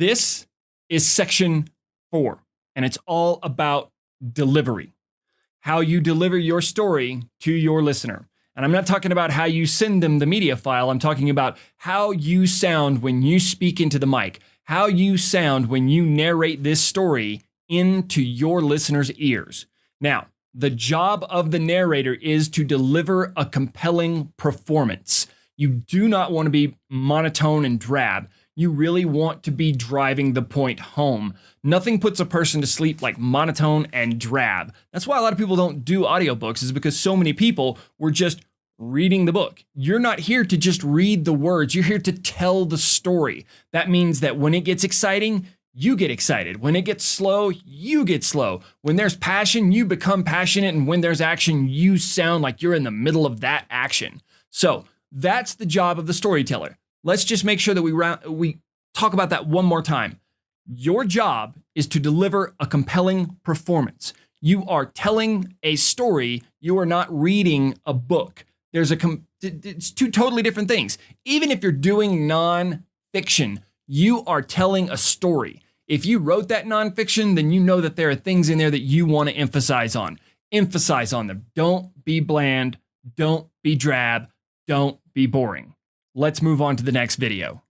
This is section 4, and it's all about delivery. How you deliver your story to your listener. And I'm not talking about how you send them the media file. I'm talking about how you sound when you speak into the mic, how you sound when you narrate this story into your listener's ears. Now, the job of the narrator is to deliver a compelling performance. You do not want to be monotone and drab. You really want to be driving the point home. Nothing puts a person to sleep like monotone and drab. That's why a lot of people don't do audiobooks, is because so many people were just reading the book. You're not here to just read the words. You're here to tell the story. That means that when it gets exciting, you get excited. When it gets slow, you get slow. When there's passion, you become passionate. And when there's action, you sound like you're in the middle of that action. So that's the job of the storyteller. Let's just make sure that we talk about that one more time. Your job is to deliver a compelling performance. You are telling a story. You are not reading a book. It's two totally different things. Even if you're doing nonfiction, you are telling a story. If you wrote that nonfiction, then you know that there are things in there that you want to emphasize on. Emphasize on them. Don't be bland. Don't be drab. Don't be boring. Let's move on to the next video.